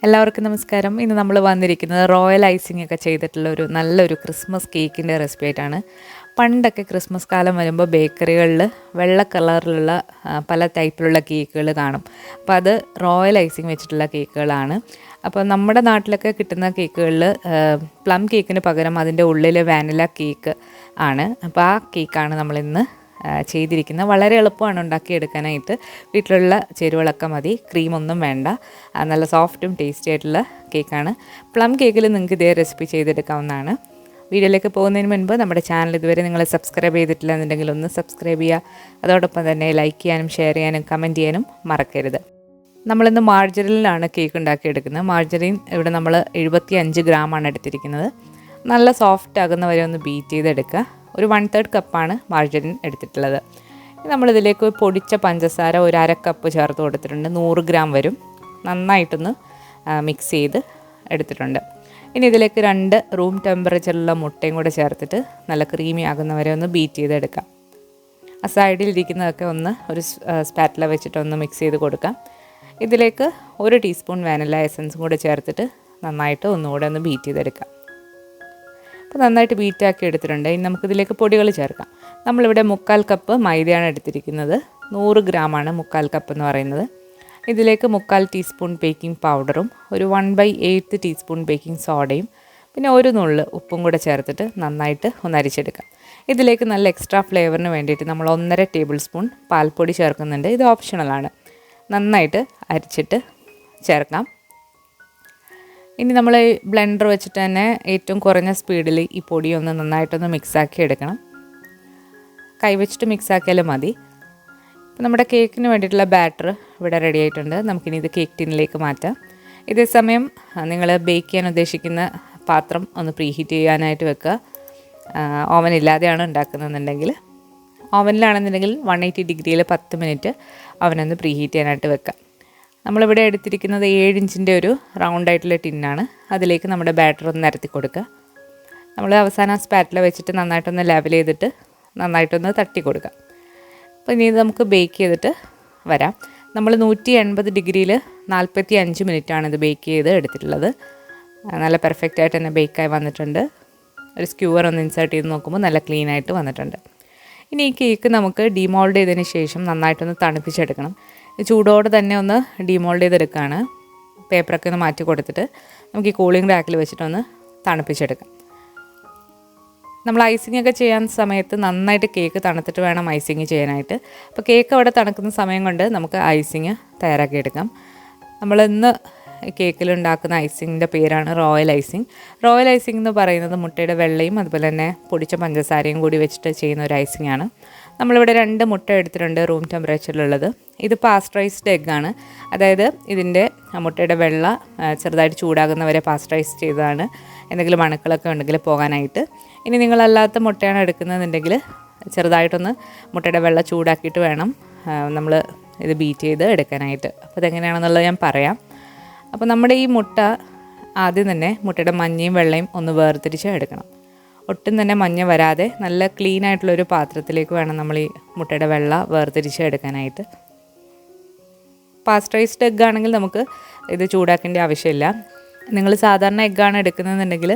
എല്ലാവർക്കും നമസ്കാരം. ഇന്ന് നമ്മൾ വന്നിരിക്കുന്നത് റോയൽ ഐസിംഗ് ഒക്കെ ചെയ്തിട്ടുള്ള നല്ലൊരു ക്രിസ്മസ് കേക്കിൻ്റെ റെസിപ്പി ആയിട്ടാണ്. പണ്ടൊക്കെ ക്രിസ്മസ് കാലം വരുമ്പോൾ ബേക്കറികളിൽ വെള്ള കളറിലുള്ള പല ടൈപ്പിലുള്ള കേക്കുകൾ കാണും. അപ്പോൾ അത് റോയൽ ഐസിംഗ് വെച്ചിട്ടുള്ള കേക്കുകളാണ്. അപ്പോൾ നമ്മുടെ നാട്ടിലൊക്കെ കിട്ടുന്ന കേക്കുകളിൽ പ്ലം കേക്കിന് പകരം അതിൻ്റെ ഉള്ളിൽ വാനില കേക്ക് ആണ്. അപ്പോൾ ആ കേക്കാണ് നമ്മളിന്ന് ചെയ്തിരിക്കുന്നത്. വളരെ എളുപ്പമാണ് ഉണ്ടാക്കിയെടുക്കാനായിട്ട്. വീട്ടിലുള്ള ചേരുവകളൊക്കെ മതി, ക്രീമൊന്നും വേണ്ട. നല്ല സോഫ്റ്റും ടേസ്റ്റി ആയിട്ടുള്ള കേക്കാണ്. പ്ലം കേക്കിൽ നിങ്ങൾക്ക് ഇതേ റെസിപ്പി ചെയ്തെടുക്കാവുന്നതാണ്. വീഡിയോയിലേക്ക് പോകുന്നതിന് മുൻപ് നമ്മുടെ ചാനൽ ഇതുവരെ നിങ്ങൾ സബ്സ്ക്രൈബ് ചെയ്തിട്ടില്ല എന്നുണ്ടെങ്കിൽ ഒന്ന് സബ്സ്ക്രൈബ് ചെയ്യുക. അതോടൊപ്പം തന്നെ ലൈക്ക് ചെയ്യാനും ഷെയർ ചെയ്യാനും കമൻറ്റ് ചെയ്യാനും മറക്കരുത്. നമ്മളിന്ന് മാർജറിനിലാണ് കേക്ക് ഉണ്ടാക്കിയെടുക്കുന്നത്. മാർജറിൻ ഇവിടെ നമ്മൾ 75 ഗ്രാമാണ് എടുത്തിരിക്കുന്നത്. നല്ല സോഫ്റ്റ് ആകുന്ന വരെ ഒന്ന് ബീറ്റ് ചെയ്തെടുക്കുക. ഒരു 1/3 കപ്പാണ് മാർജറിൻ എടുത്തിട്ടുള്ളത്. നമ്മളിതിലേക്ക് പൊടിച്ച പഞ്ചസാര ഒരു 1/2 കപ്പ് ചേർത്ത് കൊടുത്തിട്ടുണ്ട്. 100 ഗ്രാം വരും. നന്നായിട്ടൊന്ന് മിക്സ് ചെയ്ത് എടുത്തിട്ടുണ്ട്. ഇനി ഇതിലേക്ക് 2 റൂം ടെമ്പറേച്ചറിലുള്ള മുട്ടയും കൂടെ ചേർത്തിട്ട് നല്ല ക്രീമി ആകുന്നവരെ ഒന്ന് ബീറ്റ് ചെയ്തെടുക്കാം. ആ സൈഡിലിരിക്കുന്നതൊക്കെ ഒന്ന് ഒരു സ്പാറ്റില വെച്ചിട്ടൊന്ന് മിക്സ് ചെയ്ത് കൊടുക്കാം. ഇതിലേക്ക് 1 ടീസ്പൂൺ വാനില എസൻസും കൂടെ ചേർത്തിട്ട് നന്നായിട്ട് ഒന്നുകൂടെ ഒന്ന് ബീറ്റ് ചെയ്തെടുക്കാം. അപ്പോൾ നന്നായിട്ട് ബീറ്റാക്കി എടുത്തിട്ടുണ്ട്. ഇനി നമുക്കിതിലേക്ക് പൊടികൾ ചേർക്കാം. നമ്മളിവിടെ 1/4 കപ്പ് മൈദയാണ് എടുത്തിരിക്കുന്നത്. 100 ഗ്രാമാണ് 1/4 കപ്പ് എന്ന് പറയുന്നത്. ഇതിലേക്ക് 1/4 ടീസ്പൂൺ ബേക്കിംഗ് പൗഡറും ഒരു 1/8 ടീസ്പൂൺ ബേക്കിംഗ് സോഡയും പിന്നെ ഒരു നുള്ള് ഉപ്പും കൂടെ ചേർത്തിട്ട് നന്നായിട്ട് ഒന്ന് അരിച്ചെടുക്കാം. ഇതിലേക്ക് നല്ല എക്സ്ട്രാ ഫ്ലേവറിന് വേണ്ടിയിട്ട് നമ്മൾ 1.5 ടേബിൾ സ്പൂൺ പാൽപ്പൊടി ചേർക്കുന്നുണ്ട്. ഇത് ഓപ്ഷണലാണ്. നന്നായിട്ട് അരിച്ചിട്ട് ചേർക്കാം. ഇനി നമ്മൾ ബ്ലെൻഡർ വെച്ചിട്ട് തന്നെ ഏറ്റവും കുറഞ്ഞ സ്പീഡിൽ ഈ പൊടി ഒന്ന് നന്നായിട്ടൊന്ന് മിക്സാക്കി എടുക്കണം. കൈവച്ചിട്ട് മിക്സാക്കിയാലും മതി. ഇപ്പോൾ നമ്മുടെ കേക്കിന് വേണ്ടിയിട്ടുള്ള ബാറ്റർ ഇവിടെ റെഡി ആയിട്ടുണ്ട്. നമുക്കിനി ഇത് കേക്ക് ടിന്നിലേക്ക് മാറ്റാം. ഇതേ സമയം നിങ്ങൾ ബേക്ക് ചെയ്യാൻ ഉദ്ദേശിക്കുന്ന പാത്രം ഒന്ന് പ്രീഹീറ്റ് ചെയ്യാനായിട്ട് വെക്കുക. ഓവൻ ഇല്ലാതെയാണ് ഉണ്ടാക്കുന്നതെന്നുണ്ടെങ്കിൽ, ഓവനിലാണെന്നുണ്ടെങ്കിൽ 180 ഡിഗ്രിയിൽ 10 മിനിറ്റ് ഓവനൊന്ന് പ്രീഹീറ്റ് ചെയ്യാനായിട്ട് വെക്കുക. നമ്മളിവിടെ എടുത്തിരിക്കുന്നത് 7 ഇഞ്ചിൻ്റെ ഒരു റൗണ്ടായിട്ടുള്ള ടിന്നാണ്. അതിലേക്ക് നമ്മുടെ ബാറ്റർ ഒന്ന് നിരത്തി കൊടുക്കുക. നമ്മൾ അവസാനം സ്പാറ്റില വെച്ചിട്ട് നന്നായിട്ടൊന്ന് ലെവൽ ചെയ്തിട്ട് നന്നായിട്ടൊന്ന് തട്ടി കൊടുക്കുക. അപ്പോൾ ഇനി ഇത് നമുക്ക് ബേക്ക് ചെയ്തിട്ട് വരാം. നമ്മൾ 180 ഡിഗ്രിയിൽ 45 മിനിറ്റാണ് ഇത് ബേക്ക് ചെയ്ത് എടുത്തിട്ടുള്ളത്. നല്ല പെർഫെക്റ്റായിട്ട് തന്നെ ബേക്കായി വന്നിട്ടുണ്ട്. ഒരു സ്ക്യൂവർ ഒന്ന് ഇൻസേർട്ട് ചെയ്ത് നോക്കുമ്പോൾ നല്ല ക്ലീനായിട്ട് വന്നിട്ടുണ്ട്. ഇനി ഈ കേക്ക് നമുക്ക് ഡിമോൾഡ് ചെയ്തതിന് ശേഷം നന്നായിട്ടൊന്ന് തണുപ്പിച്ചെടുക്കണം. ചൂടോടെ തന്നെ ഒന്ന് ഡിമോൾഡ് ചെയ്തെടുക്കുകയാണ്. പേപ്പറൊക്കെ ഒന്ന് മാറ്റി കൊടുത്തിട്ട് നമുക്ക് ഈ കൂളിംഗ് റാക്കിൽ വെച്ചിട്ടൊന്ന് തണുപ്പിച്ചെടുക്കാം. നമ്മൾ ഐസിംഗ് ഒക്കെ ചെയ്യാൻ സമയത്ത് നന്നായിട്ട് കേക്ക് തണുത്തിട്ട് വേണം ഐസിങ് ചെയ്യാനായിട്ട്. അപ്പോൾ കേക്ക് അവിടെ തണുക്കുന്ന സമയം കൊണ്ട് നമുക്ക് ഐസിങ് തയ്യാറാക്കിയെടുക്കാം. നമ്മളിന്ന് കേക്കിൽ ഉണ്ടാക്കുന്ന ഐസിങ്ങിൻ്റെ പേരാണ് റോയൽ ഐസിങ്. റോയൽ ഐസിങ് എന്ന് പറയുന്നത് മുട്ടയുടെ വെള്ളയും അതുപോലെ തന്നെ പൊടിച്ച പഞ്ചസാരയും കൂടി വെച്ചിട്ട് ചെയ്യുന്ന ഒരു ഐസിങ് ആണ്. നമ്മളിവിടെ 2 മുട്ട എടുത്തിട്ടുണ്ട്, റൂം ടെമ്പറേച്ചറിലുള്ളത്. ഇത് പാസ്ചറൈസ്ഡ് എഗ്ഗാണ്. അതായത് ഇതിൻ്റെ മുട്ടയുടെ വെള്ള ചെറുതായിട്ട് ചൂടാകുന്നവരെ പാസ്ചറൈസ് ചെയ്തതാണ്, എന്തെങ്കിലും അണുക്കളൊക്കെ ഉണ്ടെങ്കിൽ പോകാനായിട്ട്. ഇനി നിങ്ങളല്ലാത്ത മുട്ടയാണ് എടുക്കുന്നതെന്നുണ്ടെങ്കിൽ ചെറുതായിട്ടൊന്ന് മുട്ടയുടെ വെള്ള ചൂടാക്കിയിട്ട് വേണം നമ്മൾ ഇത് ബീറ്റ് ചെയ്ത് എടുക്കാനായിട്ട്. അപ്പോൾ ഇതെങ്ങനെയാണെന്നുള്ളത് ഞാൻ പറയാം. അപ്പോൾ നമ്മുടെ ഈ മുട്ട ആദ്യം തന്നെ മുട്ടയുടെ മഞ്ഞയും വെള്ളയും ഒന്ന് വേർതിരിച്ച് എടുക്കണം. ഒട്ടും തന്നെ മഞ്ഞ വരാതെ നല്ല ക്ലീൻ ആയിട്ടുള്ളൊരു പാത്രത്തിലേക്ക് വേണം നമ്മൾ ഈ മുട്ടയുടെ വെള്ള വേർതിരിച്ച് എടുക്കാനായിട്ട്. പാസ്ചറൈസ്ഡ് എഗ്ഗ് ആണെങ്കിൽ നമുക്ക് ഇത് ചൂടാക്കേണ്ട ആവശ്യമില്ല. നിങ്ങൾ സാധാരണ എഗ്ഗാണ് എടുക്കുന്നതെന്നുണ്ടെങ്കിൽ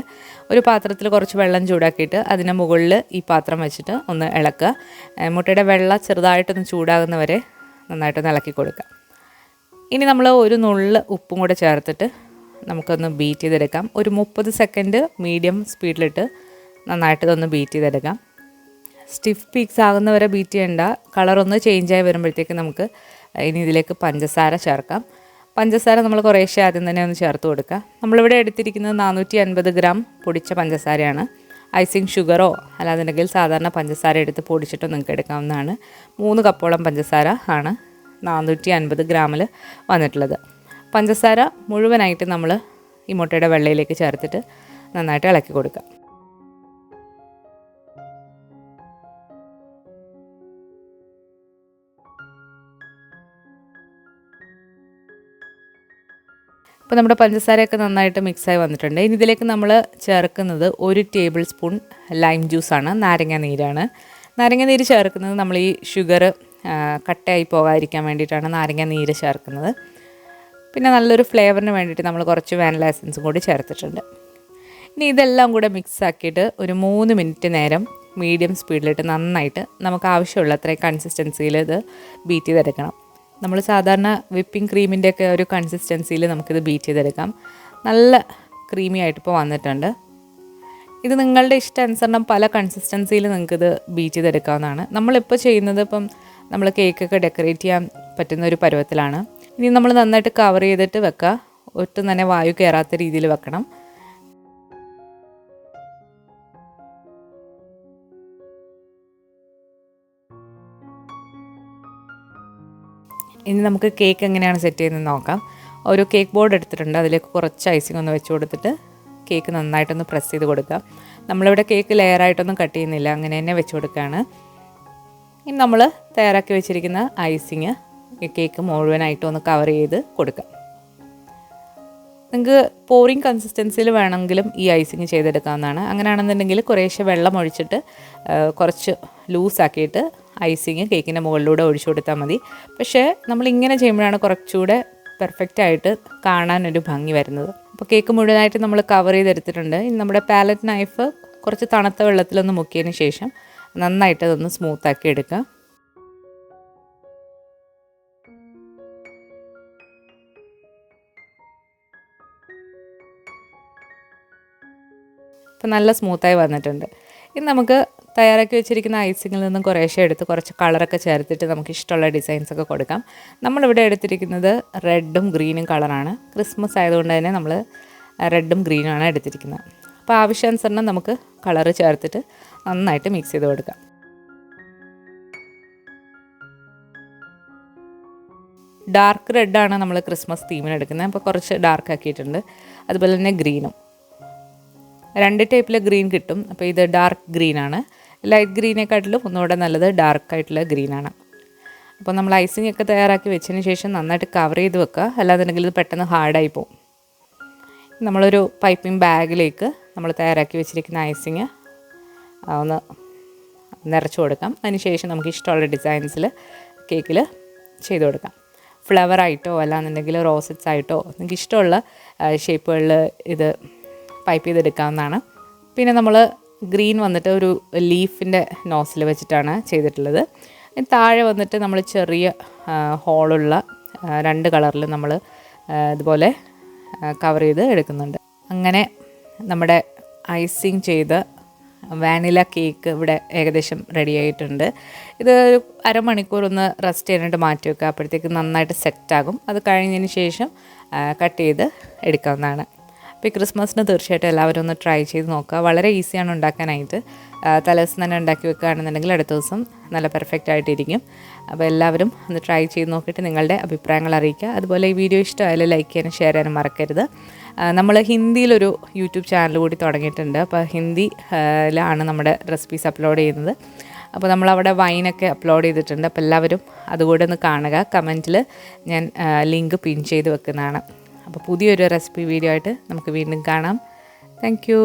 ഒരു പാത്രത്തിൽ കുറച്ച് വെള്ളം ചൂടാക്കിയിട്ട് അതിന് മുകളിൽ ഈ പാത്രം വെച്ചിട്ട് ഒന്ന് ഇളക്കുക. മുട്ടയുടെ വെള്ള ചെറുതായിട്ടൊന്ന് ചൂടാകുന്നവരെ നന്നായിട്ടൊന്ന് ഇളക്കി കൊടുക്കുക. ഇനി നമ്മൾ ഒരു നുള്ള് ഉപ്പും കൂടെ ചേർത്തിട്ട് നമുക്കൊന്ന് ബീറ്റ് ചെയ്തെടുക്കാം. ഒരു 30 സെക്കൻഡ് മീഡിയം സ്പീഡിലിട്ട് നന്നായിട്ട് ഇതൊന്ന് ബീറ്റ് ചെയ്തെടുക്കാം. സ്റ്റിഫ് പീക്സ് ആകുന്നവരെ ബീറ്റ് ചെയ്യേണ്ട. കളറൊന്ന് ചേഞ്ചായി വരുമ്പോഴത്തേക്ക് നമുക്ക് ഇനി ഇതിലേക്ക് പഞ്ചസാര ചേർക്കാം. പഞ്ചസാര നമ്മൾ കുറേശ്ശെ ആദ്യം തന്നെ ഒന്ന് ചേർത്ത് കൊടുക്കുക. നമ്മളിവിടെ എടുത്തിരിക്കുന്നത് 450 ഗ്രാം പൊടിച്ച പഞ്ചസാരയാണ്. ഐസിങ് ഷുഗറോ അല്ലാന്നുണ്ടെങ്കിൽ സാധാരണ പഞ്ചസാര എടുത്ത് പൊടിച്ചിട്ടോ നിങ്ങൾക്ക് എടുക്കാവുന്നതാണ്. 3 കപ്പോളം പഞ്ചസാര ആണ് 450 ഗ്രാമിൽ വന്നിട്ടുള്ളത്. പഞ്ചസാര മുഴുവനായിട്ട് നമ്മൾ ഈ മുട്ടയുടെ വെള്ളയിലേക്ക് ചേർത്തിട്ട് നന്നായിട്ട് ഇളക്കി കൊടുക്കുക. അപ്പോൾ നമ്മുടെ പഞ്ചസാരയൊക്കെ നന്നായിട്ട് മിക്സായി വന്നിട്ടുണ്ട്. ഇനി ഇതിലേക്ക് നമ്മൾ ചേർക്കുന്നത് 1 ടേബിൾ സ്പൂൺ ലൈം ജ്യൂസാണ്, നാരങ്ങ നീരാണ്. നാരങ്ങ നീര് ചേർക്കുന്നത് നമ്മൾ ഈ ഷുഗർ കട്ടയായി പോകാതിരിക്കാൻ വേണ്ടിയിട്ടാണ് നാരങ്ങ നീര് ചേർക്കുന്നത്. പിന്നെ നല്ലൊരു ഫ്ലേവറിന് വേണ്ടിയിട്ട് നമ്മൾ കുറച്ച് വാനില എസൻസും കൂടി ചേർത്തിട്ടുണ്ട്. ഇനി ഇതെല്ലാം കൂടെ മിക്സ് ആക്കിയിട്ട് ഒരു 3 മിനിറ്റ് നേരം മീഡിയം സ്പീഡിലിട്ട് നന്നായിട്ട് നമുക്ക് ആവശ്യമുള്ള അത്രയും കൺസിസ്റ്റൻസിയിൽ ഇത് ബീറ്റ് ചെയ്തെടുക്കണം. നമ്മൾ സാധാരണ വിപ്പിംഗ് ക്രീമിൻ്റെയൊക്കെ ഒരു കൺസിസ്റ്റൻസിയിൽ നമുക്കിത് ബീറ്റ് ചെയ്തെടുക്കാം. നല്ല ക്രീമി ആയിട്ട് ഇപ്പോൾ വന്നിട്ടുണ്ട്. ഇത് നിങ്ങളുടെ ഇഷ്ടാനുസരണം പല കൺസിസ്റ്റൻസിയിൽ നിങ്ങൾക്കിത് ബീറ്റ് ചെയ്തെടുക്കാവുന്നതാണ്. നമ്മളിപ്പോൾ ചെയ്യുന്നത് ഇപ്പം നമ്മൾ കേക്കൊക്കെ ഡെക്കറേറ്റ് ചെയ്യാൻ പറ്റുന്ന ഒരു പരുവത്തിലാണ്. ഇനി നമ്മൾ നന്നായിട്ട് കവർ ചെയ്തിട്ട് വെക്കുക. ഒട്ടും തന്നെ വായു കയറാത്ത രീതിയിൽ വെക്കണം. ഇനി നമുക്ക് കേക്ക് എങ്ങനെയാണ് സെറ്റ് ചെയ്യുന്നത് നോക്കാം. ഒരു കേക്ക് ബോർഡ് എടുത്തിട്ടുണ്ട്. അതിലേക്ക് കുറച്ച് ഐസിങ് ഒന്ന് വെച്ച് കൊടുത്തിട്ട് കേക്ക് നന്നായിട്ടൊന്ന് പ്രസ് ചെയ്ത് കൊടുക്കുക. നമ്മളിവിടെ കേക്ക് ലെയറായിട്ടൊന്നും കട്ട് ചെയ്യുന്നില്ല, അങ്ങനെ തന്നെ വെച്ച് കൊടുക്കുകയാണ്. ഇനി നമ്മൾ തയ്യാറാക്കി വെച്ചിരിക്കുന്ന ഐസിങ് ഈ കേക്ക് മുഴുവനായിട്ടും ഒന്ന് കവർ ചെയ്ത് കൊടുക്കുക. നിങ്ങൾക്ക് പോറിങ് കൺസിസ്റ്റൻസിയിൽ വേണമെങ്കിലും ഈ ഐസിങ് ചെയ്തെടുക്കാവുന്നതാണ്. അങ്ങനെയാണെന്നുണ്ടെങ്കിൽ കുറേശ്ശെ വെള്ളം ഒഴിച്ചിട്ട് കുറച്ച് ലൂസാക്കിയിട്ട് ഐസിങ് കേക്കിൻ്റെ മുകളിലൂടെ ഒഴിച്ചു കൊടുത്താൽ മതി. പക്ഷേ നമ്മളിങ്ങനെ ചെയ്യുമ്പോഴാണ് കുറച്ചുകൂടെ പെർഫെക്റ്റായിട്ട് കാണാനൊരു ഭംഗി വരുന്നത്. അപ്പോൾ കേക്ക് മുഴുവനായിട്ട് നമ്മൾ കവർ ചെയ്തെടുത്തിട്ടുണ്ട്. ഇനി നമ്മുടെ പാലറ്റ് നൈഫ് കുറച്ച് തണുത്ത വെള്ളത്തിലൊന്ന് മുക്കിയതിന് ശേഷം നന്നായിട്ട് അതൊന്ന് സ്മൂത്താക്കി എടുക്കുക. അപ്പോൾ നല്ല സ്മൂത്തായി വന്നിട്ടുണ്ട്. ഇനി നമുക്ക് തയ്യാറാക്കി വെച്ചിരിക്കുന്ന ഐസിങ്ങിൽ നിന്നും കുറേശ്ശെ എടുത്ത് കുറച്ച് കളറൊക്കെ ചേർത്തിട്ട് നമുക്ക് ഇഷ്ടമുള്ള ഡിസൈൻസൊക്കെ കൊടുക്കാം. നമ്മളിവിടെ എടുത്തിരിക്കുന്നത് റെഡും ഗ്രീനും കളറാണ്. ക്രിസ്മസ് ആയതുകൊണ്ട് തന്നെ നമ്മൾ റെഡും ഗ്രീനുമാണ് എടുത്തിരിക്കുന്നത്. അപ്പോൾ ആവശ്യാനുസരണം നമുക്ക് കളറ് ചേർത്തിട്ട് നന്നായിട്ട് മിക്സ് ചെയ്ത് കൊടുക്കാം. ഡാർക്ക് റെഡാണ് നമ്മൾ ക്രിസ്മസ് തീമിന് എടുക്കുന്നത്. അപ്പോൾ കുറച്ച് ഡാർക്ക് ആക്കിയിട്ടുണ്ട്. അതുപോലെ തന്നെ ഗ്രീനും 2 ടൈപ്പിൽ ഗ്രീൻ കിട്ടും. അപ്പോൾ ഇത് ഡാർക്ക് ഗ്രീനാണ്. ലൈറ്റ് ഗ്രീനെക്കാട്ടിലും ഒന്നുകൂടെ നല്ലത് ഡാർക്കായിട്ടുള്ള ഗ്രീനാണ്. അപ്പോൾ നമ്മൾ ഐസിങ് ഒക്കെ തയ്യാറാക്കി വെച്ചതിന് ശേഷം നന്നായിട്ട് കവർ ചെയ്ത് വെക്കുക. അല്ലാന്നുണ്ടെങ്കിൽ ഇത് പെട്ടെന്ന് ഹാർഡായി പോകും. നമ്മളൊരു പൈപ്പിംഗ് ബാഗിലേക്ക് നമ്മൾ തയ്യാറാക്കി വെച്ചിരിക്കുന്ന ഐസിങ് ഒന്ന് നിറച്ച് കൊടുക്കാം. അതിനുശേഷം നമുക്ക് ഇഷ്ടമുള്ള ഡിസൈൻസിൽ കേക്കിൽ ചെയ്ത് കൊടുക്കാം. ഫ്ലവറായിട്ടോ അല്ലാന്നുണ്ടെങ്കിൽ റോസറ്റ്സ് ആയിട്ടോ നിങ്ങൾക്ക് ഇഷ്ടമുള്ള ഷേപ്പുകളിൽ ഇത് പൈപ്പ് ചെയ്തെടുക്കാവുന്നതാണ്. പിന്നെ നമ്മൾ ഗ്രീൻ വന്നിട്ട് ഒരു ലീഫിൻ്റെ നോസിൽ വെച്ചിട്ടാണ് ചെയ്തിട്ടുള്ളത്. താഴെ വന്നിട്ട് നമ്മൾ ചെറിയ ഹോളുള്ള 2 കളറിൽ നമ്മൾ ഇതുപോലെ കവർ ചെയ്ത് എടുക്കുന്നുണ്ട്. അങ്ങനെ നമ്മുടെ ഐസിങ് ചെയ്ത വാനില കേക്ക് ഇവിടെ ഏകദേശം റെഡി ആയിട്ടുണ്ട്. ഇത് അരമണിക്കൂർ ഒന്ന് റെസ്റ്റ് ചെയ്യാനായിട്ട് മാറ്റി വെക്കുക. അപ്പോഴത്തേക്ക് നന്നായിട്ട് സെറ്റാകും. അത് കഴിഞ്ഞതിന് ശേഷം കട്ട് ചെയ്ത് എടുക്കാവുന്നതാണ്. അപ്പോൾ ഈ ക്രിസ്മസിന് തീർച്ചയായിട്ടും എല്ലാവരും ഒന്ന് ട്രൈ ചെയ്ത് നോക്കുക. വളരെ ഈസിയാണ് ഉണ്ടാക്കാനായിട്ട്. തലേദിവസം തന്നെ ഉണ്ടാക്കി വെക്കുകയാണെന്നുണ്ടെങ്കിൽ അടുത്ത ദിവസം നല്ല പെർഫെക്റ്റ് ആയിട്ടിരിക്കും. അപ്പോൾ എല്ലാവരും ഒന്ന് ട്രൈ ചെയ്ത് നോക്കിയിട്ട് നിങ്ങളുടെ അഭിപ്രായങ്ങൾ അറിയിക്കുക. അതുപോലെ ഈ വീഡിയോ ഇഷ്ടമായാലും ലൈക്ക് ചെയ്യാനും ഷെയർ ചെയ്യാനും മറക്കരുത്. നമ്മൾ ഹിന്ദിയിലൊരു യൂട്യൂബ് ചാനൽ കൂടി തുടങ്ങിയിട്ടുണ്ട്. അപ്പോൾ ഹിന്ദിയിലാണ് നമ്മുടെ റെസിപ്പീസ് അപ്ലോഡ് ചെയ്യുന്നത്. അപ്പോൾ നമ്മളവിടെ വൈനൊക്കെ അപ്ലോഡ് ചെയ്തിട്ടുണ്ട്. അപ്പോൾ എല്ലാവരും അതുകൂടെ ഒന്ന് കാണുക. കമൻറ്റിൽ ഞാൻ ലിങ്ക് പിൻ ചെയ്ത് വെക്കുന്നതാണ്. അപ്പോൾ പുതിയൊരു റെസിപ്പി വീഡിയോ ആയിട്ട് നമുക്ക് വീണ്ടും കാണാം. Thank you.